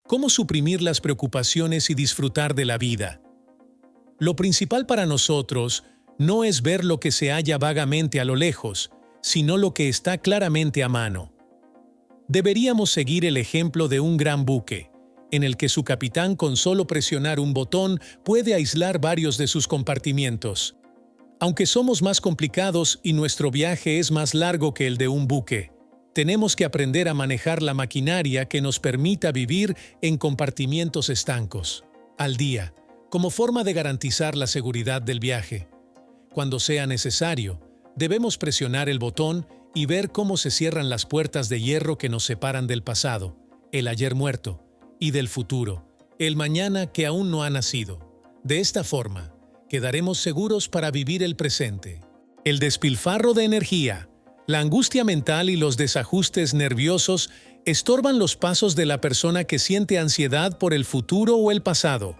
¿Cómo suprimir las preocupaciones y disfrutar de la vida? Lo principal para nosotros no es ver lo que se halla vagamente a lo lejos, sino lo que está claramente a mano. Deberíamos seguir el ejemplo de un gran buque, en el que su capitán con solo presionar un botón puede aislar varios de sus compartimientos. Aunque somos más complicados y nuestro viaje es más largo que el de un buque, tenemos que aprender a manejar la maquinaria que nos permita vivir en compartimientos estancos, al día, como forma de garantizar la seguridad del viaje. Cuando sea necesario, debemos presionar el botón y ver cómo se cierran las puertas de hierro que nos separan del pasado, el ayer muerto, y del futuro, el mañana que aún no ha nacido. De esta forma, quedaremos seguros para vivir el presente. El despilfarro de energía, la angustia mental y los desajustes nerviosos estorban los pasos de la persona que siente ansiedad por el futuro o el pasado.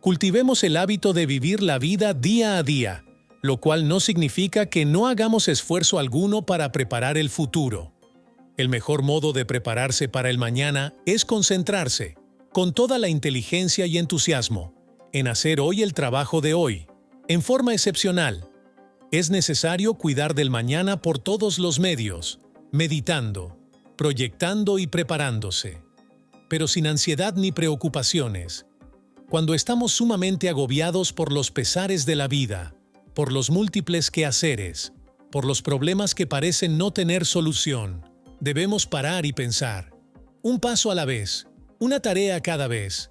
Cultivemos el hábito de vivir la vida día a día, lo cual no significa que no hagamos esfuerzo alguno para preparar el futuro. El mejor modo de prepararse para el mañana es concentrarse, con toda la inteligencia y entusiasmo, en hacer hoy el trabajo de hoy, en forma excepcional. Es necesario cuidar del mañana por todos los medios, meditando, proyectando y preparándose, pero sin ansiedad ni preocupaciones. Cuando estamos sumamente agobiados por los pesares de la vida, por los múltiples quehaceres, por los problemas que parecen no tener solución, debemos parar y pensar. Un paso a la vez, una tarea cada vez.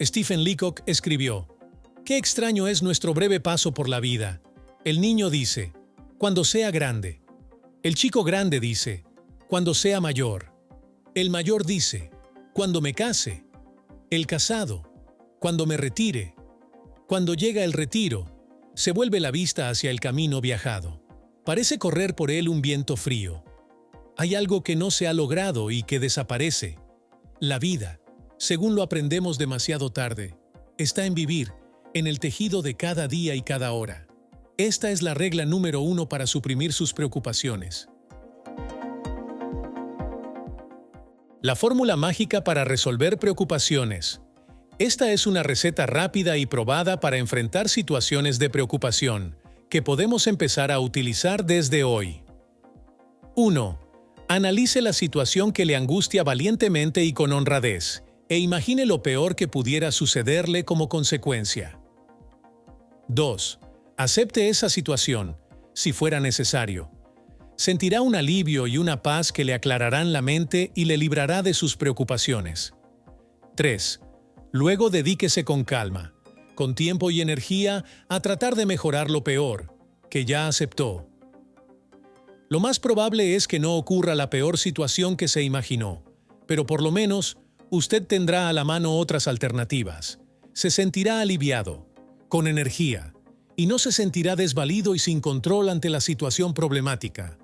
Stephen Leacock escribió: «Qué extraño es nuestro breve paso por la vida». El niño dice: «Cuando sea grande». El chico grande dice: «Cuando sea mayor». El mayor dice: «Cuando me case». El casado: «Cuando me retire». Cuando llega el retiro, se vuelve la vista hacia el camino viajado. Parece correr por él un viento frío. Hay algo que no se ha logrado y que desaparece. La vida, según lo aprendemos demasiado tarde, está en vivir, en el tejido de cada día y cada hora. Esta es la regla número 1 para suprimir sus preocupaciones. La fórmula mágica para resolver preocupaciones. Esta es una receta rápida y probada para enfrentar situaciones de preocupación, que podemos empezar a utilizar desde hoy. 1. Analice la situación que le angustia valientemente y con honradez, e imagine lo peor que pudiera sucederle como consecuencia. 2. Acepte esa situación, si fuera necesario. Sentirá un alivio y una paz que le aclararán la mente y le librará de sus preocupaciones. 3. Luego dedíquese con calma, con tiempo y energía, a tratar de mejorar lo peor, que ya aceptó. Lo más probable es que no ocurra la peor situación que se imaginó, pero por lo menos usted tendrá a la mano otras alternativas. Se sentirá aliviado, con energía, y no se sentirá desvalido y sin control ante la situación problemática.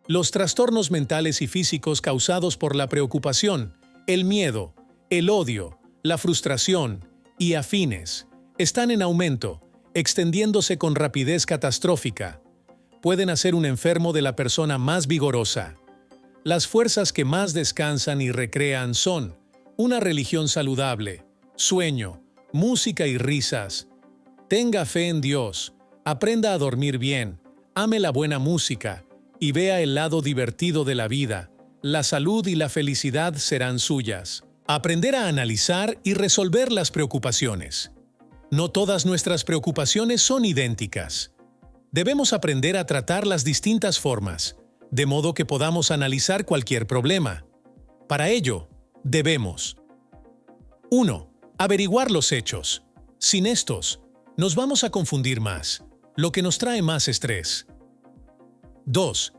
Los trastornos mentales y físicos causados por la preocupación, el miedo, el odio, la frustración y afines están en aumento, extendiéndose con rapidez catastrófica. Pueden hacer un enfermo de la persona más vigorosa. Las fuerzas que más descansan y recrean son una religión saludable, sueño, música y risas. Tenga fe en Dios, aprenda a dormir bien, ame la buena música y vea el lado divertido de la vida. La salud y la felicidad serán suyas. Aprender a analizar y resolver las preocupaciones. No todas nuestras preocupaciones son idénticas. Debemos aprender a tratar las distintas formas, de modo que podamos analizar cualquier problema. Para ello, debemos 1. Averiguar los hechos. Sin estos, nos vamos a confundir más, lo que nos trae más estrés. 2.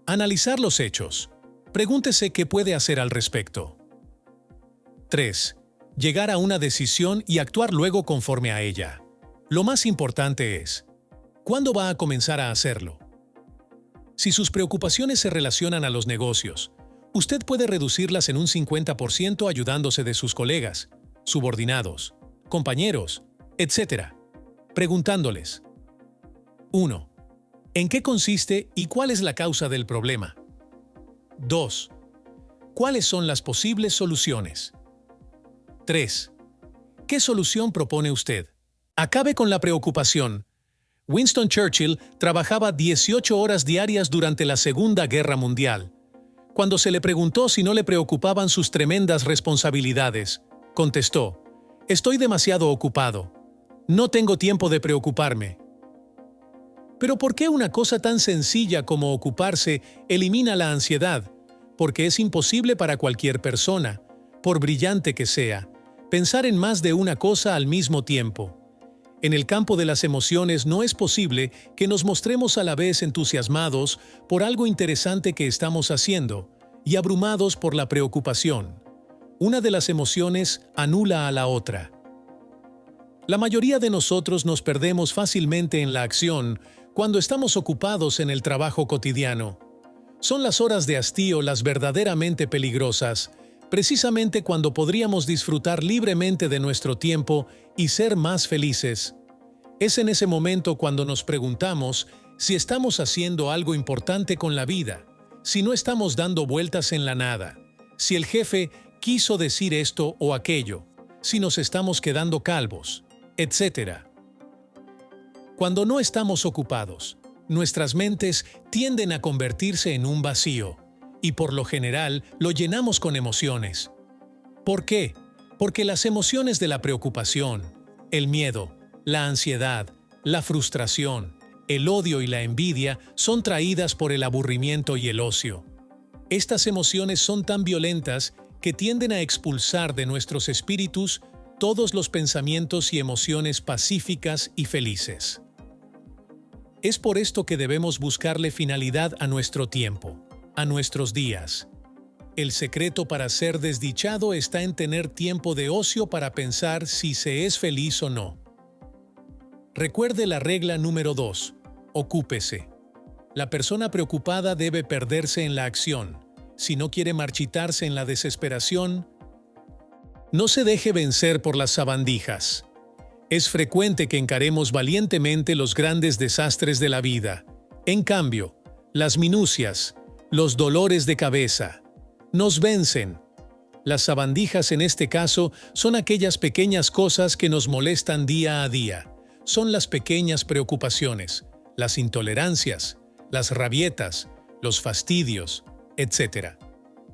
Analizar los hechos. Pregúntese qué puede hacer al respecto. 3. Llegar a una decisión y actuar luego conforme a ella. Lo más importante es, ¿cuándo va a comenzar a hacerlo? Si sus preocupaciones se relacionan a los negocios, usted puede reducirlas en un 50% ayudándose de sus colegas, subordinados, compañeros, etc. Preguntándoles: 1. ¿En qué consiste y cuál es la causa del problema? 2. ¿Cuáles son las posibles soluciones? 3. ¿Qué solución propone usted? Acabe con la preocupación. Winston Churchill trabajaba 18 horas diarias durante la Segunda Guerra Mundial. Cuando se le preguntó si no le preocupaban sus tremendas responsabilidades, contestó: «Estoy demasiado ocupado. No tengo tiempo de preocuparme». Pero ¿por qué una cosa tan sencilla como ocuparse elimina la ansiedad? Porque es imposible para cualquier persona, por brillante que sea, pensar en más de una cosa al mismo tiempo. En el campo de las emociones no es posible que nos mostremos a la vez entusiasmados por algo interesante que estamos haciendo y abrumados por la preocupación. Una de las emociones anula a la otra. La mayoría de nosotros nos perdemos fácilmente en la acción cuando estamos ocupados en el trabajo cotidiano. Son las horas de hastío las verdaderamente peligrosas, precisamente cuando podríamos disfrutar libremente de nuestro tiempo y ser más felices. Es en ese momento cuando nos preguntamos si estamos haciendo algo importante con la vida, si no estamos dando vueltas en la nada, si el jefe quiso decir esto o aquello, si nos estamos quedando calvos, etc. Cuando no estamos ocupados, nuestras mentes tienden a convertirse en un vacío, y por lo general lo llenamos con emociones. ¿Por qué? Porque las emociones de la preocupación, el miedo, la ansiedad, la frustración, el odio y la envidia son traídas por el aburrimiento y el ocio. Estas emociones son tan violentas que tienden a expulsar de nuestros espíritus todos los pensamientos y emociones pacíficas y felices. Es por esto que debemos buscarle finalidad a nuestro tiempo, a nuestros días. El secreto para ser desdichado está en tener tiempo de ocio para pensar si se es feliz o no. Recuerde la regla número 2. Ocúpese. La persona preocupada debe perderse en la acción. Si no quiere marchitarse en la desesperación, no se deje vencer por las sabandijas. Es frecuente que encaremos valientemente los grandes desastres de la vida. En cambio, las minucias, los dolores de cabeza, nos vencen. Las sabandijas en este caso son aquellas pequeñas cosas que nos molestan día a día. Son las pequeñas preocupaciones, las intolerancias, las rabietas, los fastidios, etc.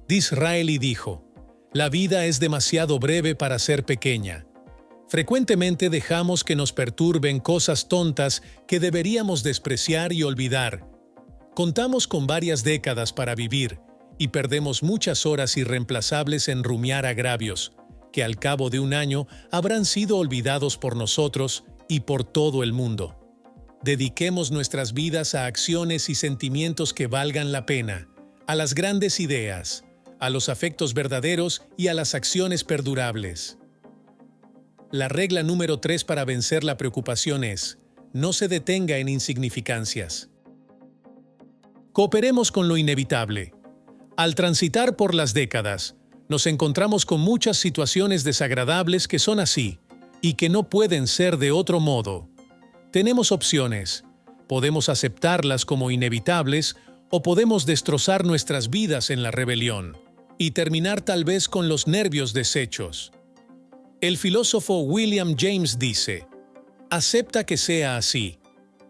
Disraeli dijo: «La vida es demasiado breve para ser pequeña». Frecuentemente dejamos que nos perturben cosas tontas que deberíamos despreciar y olvidar. Contamos con varias décadas para vivir y perdemos muchas horas irreemplazables en rumiar agravios, que al cabo de un año habrán sido olvidados por nosotros y por todo el mundo. Dediquemos nuestras vidas a acciones y sentimientos que valgan la pena, a las grandes ideas, a los afectos verdaderos y a las acciones perdurables. La regla número 3 para vencer la preocupación es: no se detenga en insignificancias. Cooperemos con lo inevitable. Al transitar por las décadas, nos encontramos con muchas situaciones desagradables que son así y que no pueden ser de otro modo. Tenemos opciones. Podemos aceptarlas como inevitables o podemos destrozar nuestras vidas en la rebelión y terminar tal vez con los nervios deshechos. El filósofo William James dice: «Acepta que sea así».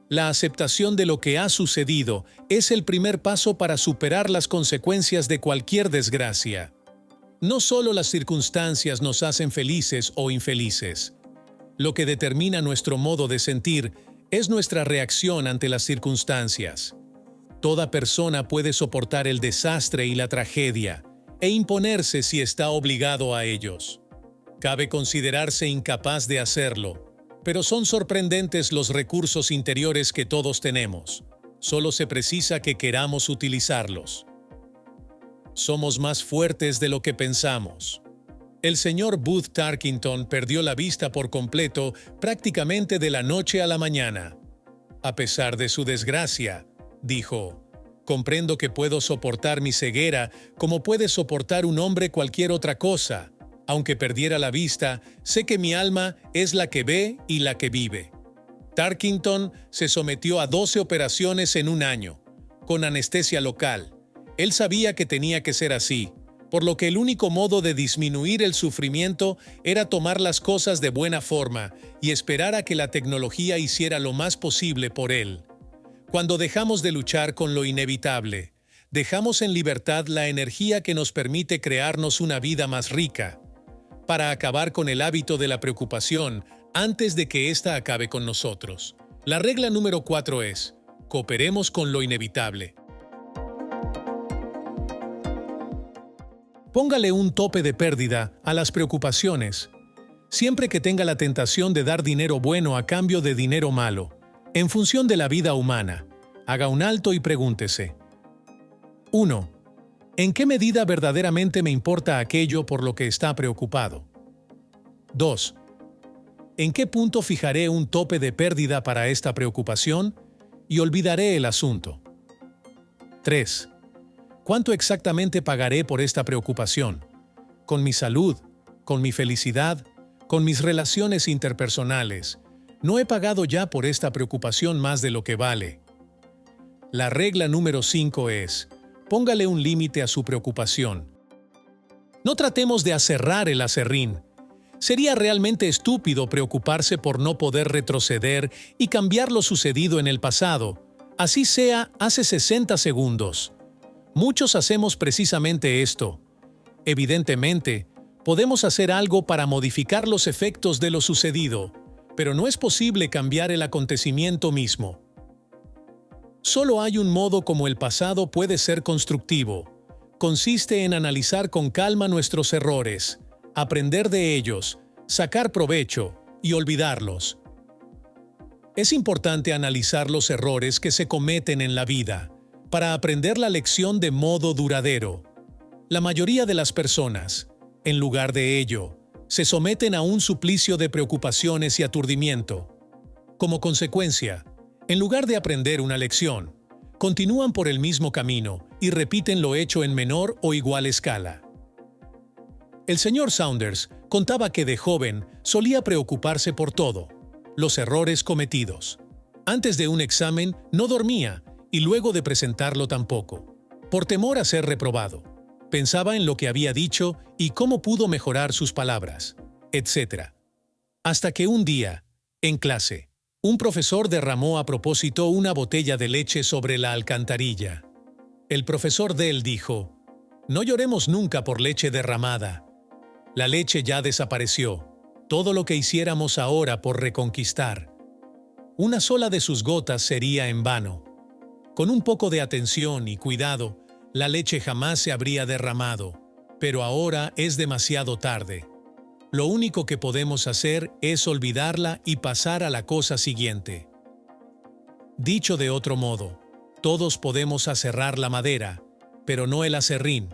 La aceptación de lo que ha sucedido es el primer paso para superar las consecuencias de cualquier desgracia. No solo las circunstancias nos hacen felices o infelices. Lo que determina nuestro modo de sentir es nuestra reacción ante las circunstancias. Toda persona puede soportar el desastre y la tragedia e imponerse si está obligado a ellos. Cabe considerarse incapaz de hacerlo, pero son sorprendentes los recursos interiores que todos tenemos. Solo se precisa que queramos utilizarlos. Somos más fuertes de lo que pensamos. El señor Booth Tarkington perdió la vista por completo prácticamente de la noche a la mañana. A pesar de su desgracia, dijo: «Comprendo que puedo soportar mi ceguera como puede soportar un hombre cualquier otra cosa. Aunque perdiera la vista, sé que mi alma es la que ve y la que vive». Tarkington se sometió a 12 operaciones en un año, con anestesia local. Él sabía que tenía que ser así, por lo que el único modo de disminuir el sufrimiento era tomar las cosas de buena forma y esperar a que la tecnología hiciera lo más posible por él. Cuando dejamos de luchar con lo inevitable, dejamos en libertad la energía que nos permite crearnos una vida más rica, para acabar con el hábito de la preocupación antes de que ésta acabe con nosotros. La regla número 4 es: cooperemos con lo inevitable. Póngale un tope de pérdida a las preocupaciones. Siempre que tenga la tentación de dar dinero bueno a cambio de dinero malo, en función de la vida humana, haga un alto y pregúntese: 1. ¿En qué medida verdaderamente me importa aquello por lo que está preocupado? 2. ¿En qué punto fijaré un tope de pérdida para esta preocupación y olvidaré el asunto? 3. ¿Cuánto exactamente pagaré por esta preocupación? ¿Con mi salud? ¿Con mi felicidad? ¿Con mis relaciones interpersonales? ¿No he pagado ya por esta preocupación más de lo que vale? La regla número 5 es: póngale un límite a su preocupación. No tratemos de aserrar el aserrín. Sería realmente estúpido preocuparse por no poder retroceder y cambiar lo sucedido en el pasado, así sea hace 60 segundos. Muchos hacemos precisamente esto. Evidentemente, podemos hacer algo para modificar los efectos de lo sucedido, pero no es posible cambiar el acontecimiento mismo. Solo hay un modo como el pasado puede ser constructivo. Consiste en analizar con calma nuestros errores, aprender de ellos, sacar provecho y olvidarlos. Es importante analizar los errores que se cometen en la vida, para aprender la lección de modo duradero. La mayoría de las personas, en lugar de ello, se someten a un suplicio de preocupaciones y aturdimiento. Como consecuencia, en lugar de aprender una lección, continúan por el mismo camino y repiten lo hecho en menor o igual escala. El señor Saunders contaba que de joven solía preocuparse por todo, los errores cometidos. Antes de un examen no dormía y luego de presentarlo tampoco, por temor a ser reprobado. Pensaba en lo que había dicho y cómo pudo mejorar sus palabras, etc. Hasta que un día, en clase, un profesor derramó a propósito una botella de leche sobre la alcantarilla. El profesor Dell dijo: «No lloremos nunca por leche derramada. La leche ya desapareció. Todo lo que hiciéramos ahora por reconquistar. Una sola de sus gotas sería en vano. Con un poco de atención y cuidado, la leche jamás se habría derramado, pero ahora es demasiado tarde. Lo único que podemos hacer es olvidarla y pasar a la cosa siguiente». Dicho de otro modo, todos podemos aserrar la madera, pero no el aserrín.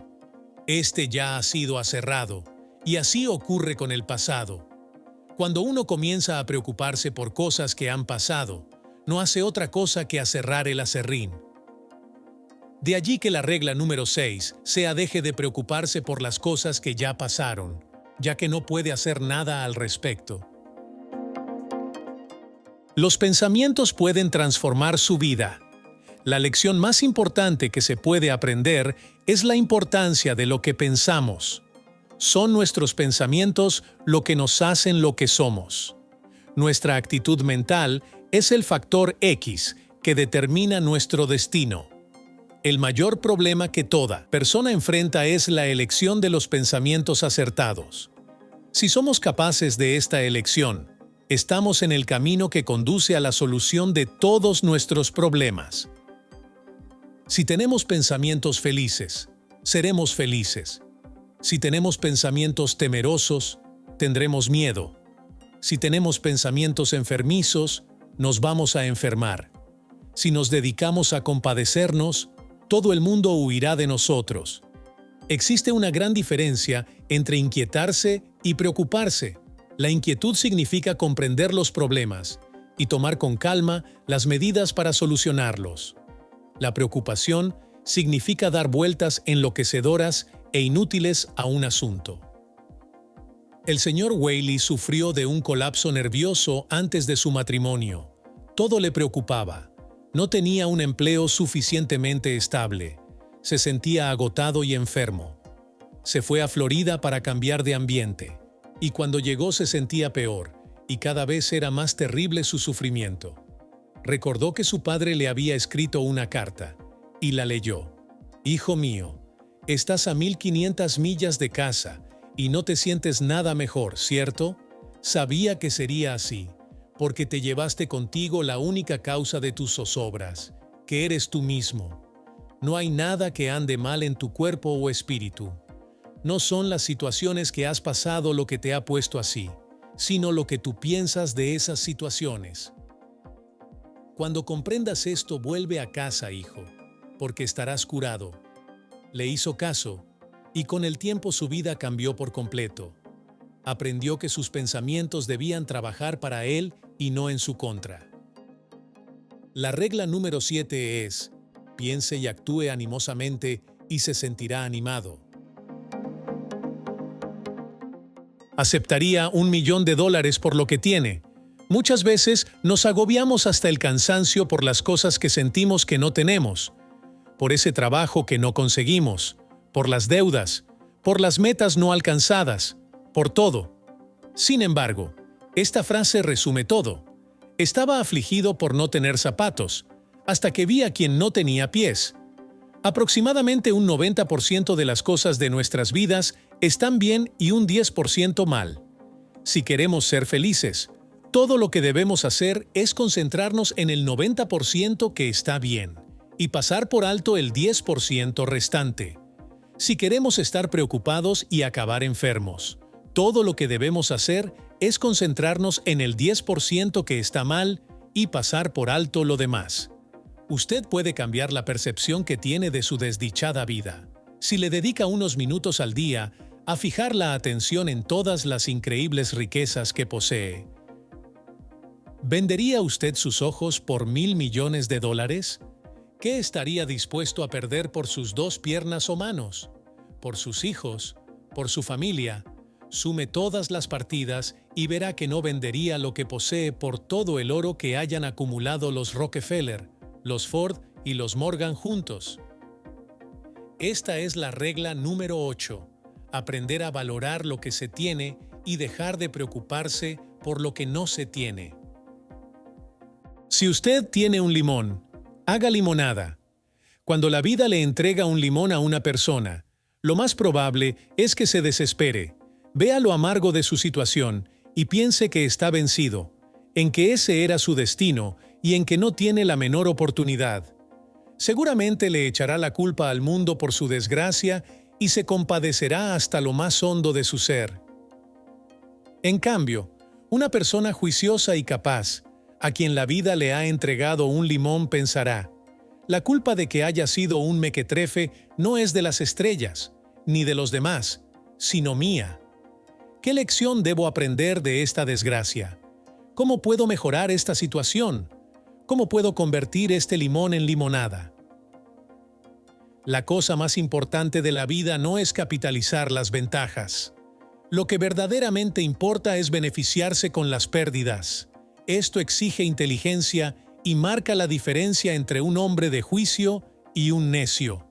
Este ya ha sido aserrado, y así ocurre con el pasado. Cuando uno comienza a preocuparse por cosas que han pasado, no hace otra cosa que aserrar el aserrín. De allí que la regla número 6 sea: deje de preocuparse por las cosas que ya pasaron, ya que no puede hacer nada al respecto. Los pensamientos pueden transformar su vida. La lección más importante que se puede aprender es la importancia de lo que pensamos. Son nuestros pensamientos lo que nos hacen lo que somos. Nuestra actitud mental es el factor X que determina nuestro destino. El mayor problema que toda persona enfrenta es la elección de los pensamientos acertados. Si somos capaces de esta elección, estamos en el camino que conduce a la solución de todos nuestros problemas. Si tenemos pensamientos felices, seremos felices. Si tenemos pensamientos temerosos, tendremos miedo. Si tenemos pensamientos enfermizos, nos vamos a enfermar. Si nos dedicamos a compadecernos, todo el mundo huirá de nosotros. Existe una gran diferencia entre inquietarse y preocuparse. La inquietud significa comprender los problemas y tomar con calma las medidas para solucionarlos. La preocupación significa dar vueltas enloquecedoras e inútiles a un asunto. El señor Whaley sufrió de un colapso nervioso antes de su matrimonio. Todo le preocupaba. No tenía un empleo suficientemente estable. Se sentía agotado y enfermo. Se fue a Florida para cambiar de ambiente, y cuando llegó se sentía peor, y cada vez era más terrible su sufrimiento. Recordó que su padre le había escrito una carta, y la leyó. «Hijo mío, estás a 1500 millas de casa, y no te sientes nada mejor, ¿cierto? Sabía que sería así, porque te llevaste contigo la única causa de tus zozobras, que eres tú mismo. No hay nada que ande mal en tu cuerpo o espíritu. No son las situaciones que has pasado lo que te ha puesto así, sino lo que tú piensas de esas situaciones. Cuando comprendas esto, vuelve a casa, hijo, porque estarás curado». Le hizo caso, y con el tiempo su vida cambió por completo. Aprendió que sus pensamientos debían trabajar para él y no en su contra. La regla número 7 es: piense y actúe animosamente y se sentirá animado. Aceptaría $1.000.000 por lo que tiene. Muchas veces nos agobiamos hasta el cansancio por las cosas que sentimos que no tenemos, por ese trabajo que no conseguimos, por las deudas, por las metas no alcanzadas, por todo. Sin embargo, esta frase resume todo. Estaba afligido por no tener zapatos, hasta que vi a quien no tenía pies. Aproximadamente un 90% de las cosas de nuestras vidas están bien y un 10% mal. Si queremos ser felices, todo lo que debemos hacer es concentrarnos en el 90% que está bien y pasar por alto el 10% restante. Si queremos estar preocupados y acabar enfermos, todo lo que debemos hacer es concentrarnos en el 10% que está mal y pasar por alto lo demás. Usted puede cambiar la percepción que tiene de su desdichada vida si le dedica unos minutos al día a fijar la atención en todas las increíbles riquezas que posee. ¿Vendería usted sus ojos por $1.000.000.000? ¿Qué estaría dispuesto a perder por sus 2 piernas o manos? ¿Por sus hijos? ¿Por su familia? Sume todas las partidas y verá que no vendería lo que posee por todo el oro que hayan acumulado los Rockefeller, los Ford y los Morgan juntos. Esta es la regla número 8. Aprender a valorar lo que se tiene y dejar de preocuparse por lo que no se tiene. Si usted tiene un limón, haga limonada. Cuando la vida le entrega un limón a una persona, lo más probable es que se desespere, vea lo amargo de su situación y piense que está vencido, en que ese era su destino y en que no tiene la menor oportunidad. Seguramente le echará la culpa al mundo por su desgracia y se compadecerá hasta lo más hondo de su ser. En cambio, una persona juiciosa y capaz, a quien la vida le ha entregado un limón, pensará: la culpa de que haya sido un mequetrefe no es de las estrellas, ni de los demás, sino mía. ¿Qué lección debo aprender de esta desgracia? ¿Cómo puedo mejorar esta situación? ¿Cómo puedo convertir este limón en limonada? La cosa más importante de la vida no es capitalizar las ventajas. Lo que verdaderamente importa es beneficiarse con las pérdidas. Esto exige inteligencia y marca la diferencia entre un hombre de juicio y un necio.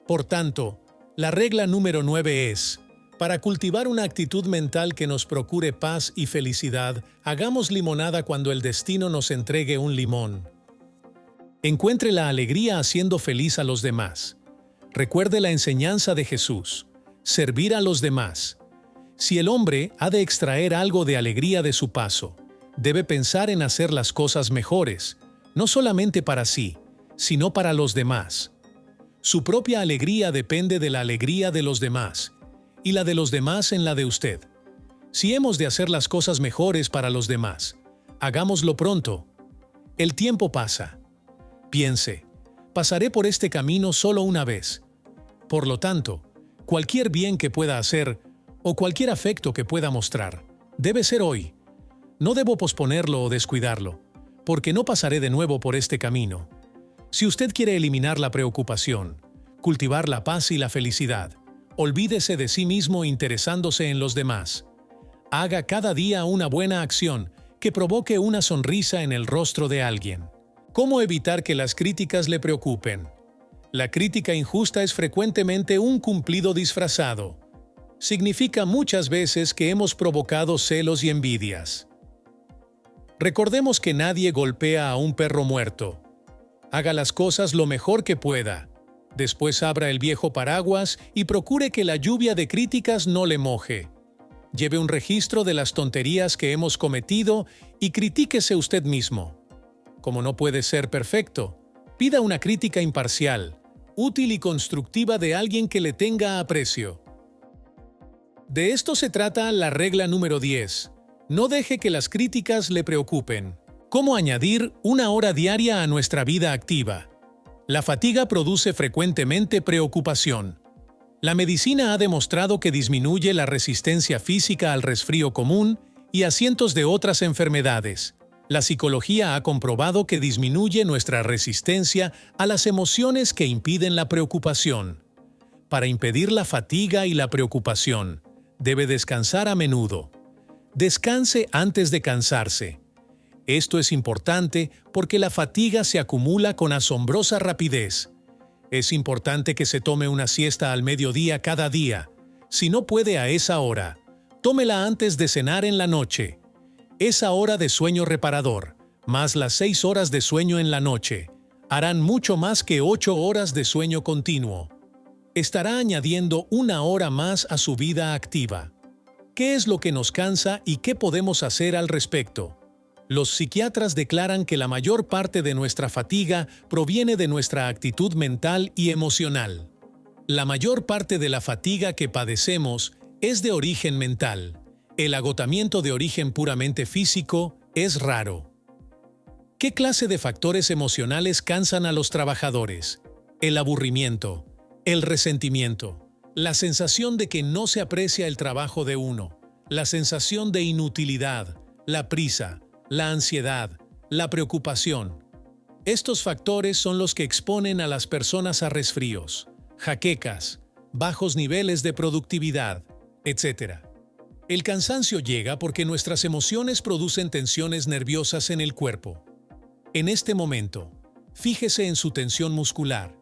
Por tanto, la regla número 9 es: para cultivar una actitud mental que nos procure paz y felicidad, hagamos limonada cuando el destino nos entregue un limón. Encuentre la alegría haciendo feliz a los demás. Recuerde la enseñanza de Jesús: servir a los demás. Si el hombre ha de extraer algo de alegría de su paso, debe pensar en hacer las cosas mejores, no solamente para sí, sino para los demás. Su propia alegría depende de la alegría de los demás, y la de los demás en la de usted. Si hemos de hacer las cosas mejores para los demás, hagámoslo pronto. El tiempo pasa. Piense: pasaré por este camino solo una vez. Por lo tanto, cualquier bien que pueda hacer o cualquier afecto que pueda mostrar, debe ser hoy. No debo posponerlo o descuidarlo, porque no pasaré de nuevo por este camino. Si usted quiere eliminar la preocupación, cultivar la paz y la felicidad, olvídese de sí mismo interesándose en los demás. Haga cada día una buena acción que provoque una sonrisa en el rostro de alguien. ¿Cómo evitar que las críticas le preocupen? La crítica injusta es frecuentemente un cumplido disfrazado. significa muchas veces que hemos provocado celos y envidias. Recordemos que nadie golpea a un perro muerto. Haga las cosas lo mejor que pueda. Después abra el viejo paraguas y procure que la lluvia de críticas no le moje. Lleve un registro de las tonterías que hemos cometido y critíquese usted mismo. Como no puede ser perfecto, pida una crítica imparcial, útil y constructiva de alguien que le tenga aprecio. De esto se trata la regla número 10. No deje que las críticas le preocupen. ¿Cómo añadir una hora diaria a nuestra vida activa? La fatiga produce frecuentemente preocupación. La medicina ha demostrado que disminuye la resistencia física al resfrío común y a cientos de otras enfermedades. La psicología ha comprobado que disminuye nuestra resistencia a las emociones que impiden la preocupación. Para impedir la fatiga y la preocupación, debe descansar a menudo. Descanse antes de cansarse. Esto es importante porque la fatiga se acumula con asombrosa rapidez. Es importante que se tome una siesta al mediodía cada día. Si no puede a esa hora, tómela antes de cenar en la noche. Esa hora de sueño reparador, más las 6 horas de sueño en la noche, harán mucho más que 8 horas de sueño continuo. Estará añadiendo una hora más a su vida activa. ¿Qué es lo que nos cansa y qué podemos hacer al respecto? Los psiquiatras declaran que la mayor parte de nuestra fatiga proviene de nuestra actitud mental y emocional. La mayor parte de la fatiga que padecemos es de origen mental. El agotamiento de origen puramente físico es raro. ¿Qué clase de factores emocionales cansan a los trabajadores? El aburrimiento, el resentimiento, la sensación de que no se aprecia el trabajo de uno, la sensación de inutilidad, la prisa, la ansiedad, la preocupación. Estos factores son los que exponen a las personas a resfríos, jaquecas, bajos niveles de productividad, etc. El cansancio llega porque nuestras emociones producen tensiones nerviosas en el cuerpo. En este momento, fíjese en su tensión muscular.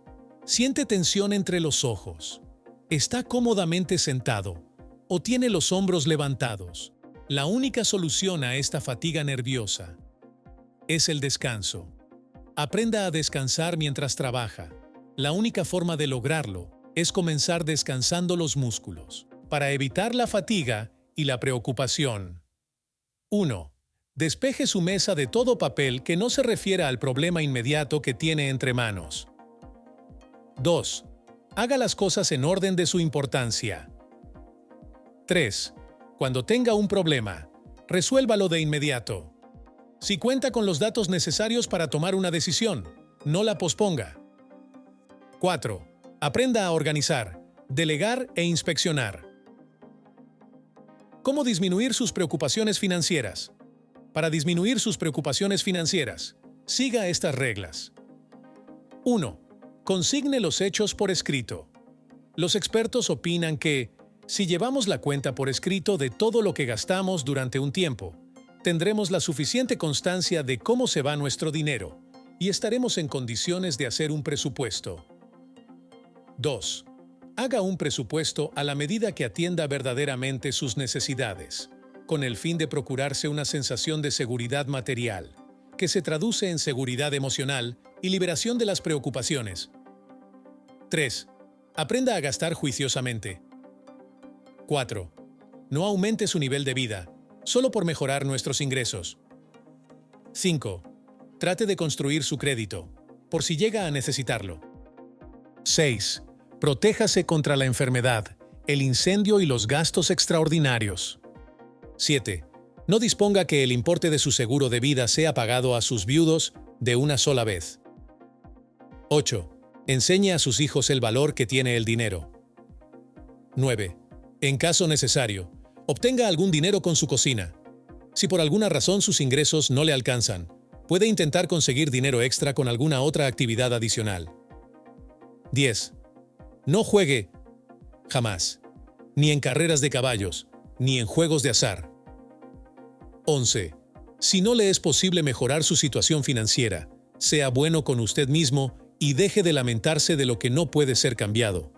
Siente tensión entre los ojos. Está cómodamente sentado o tiene los hombros levantados. La única solución a esta fatiga nerviosa es el descanso. Aprenda a descansar mientras trabaja. La única forma de lograrlo es comenzar descansando los músculos para evitar la fatiga y la preocupación. 1. Despeje su mesa de todo papel que no se refiera al problema inmediato que tiene entre manos. 2. Haga las cosas en orden de su importancia. 3. Cuando tenga un problema, resuélvalo de inmediato. Si cuenta con los datos necesarios para tomar una decisión, no la posponga. 4. Aprenda a organizar, delegar e inspeccionar. ¿Cómo disminuir sus preocupaciones financieras? Para disminuir sus preocupaciones financieras, siga estas reglas. 1. Consigne los hechos por escrito. Los expertos opinan que, si llevamos la cuenta por escrito de todo lo que gastamos durante un tiempo, tendremos la suficiente constancia de cómo se va nuestro dinero y estaremos en condiciones de hacer un presupuesto. 2. Haga un presupuesto a la medida que atienda verdaderamente sus necesidades, con el fin de procurarse una sensación de seguridad material, que se traduce en seguridad emocional y liberación de las preocupaciones. 3. Aprenda a gastar juiciosamente. 4. No aumente su nivel de vida, solo por mejorar nuestros ingresos. 5. Trate de construir su crédito, por si llega a necesitarlo. 6. Protéjase contra la enfermedad, el incendio y los gastos extraordinarios. 7. No disponga que el importe de su seguro de vida sea pagado a sus viudos de una sola vez. 8. Enseñe a sus hijos el valor que tiene el dinero. 9. En caso necesario, obtenga algún dinero con su cocina. Si por alguna razón sus ingresos no le alcanzan, puede intentar conseguir dinero extra con alguna otra actividad adicional. 10. No juegue, jamás, ni en carreras de caballos, ni en juegos de azar. 11. Si no le es posible mejorar su situación financiera, sea bueno con usted mismo y deje de lamentarse de lo que no puede ser cambiado.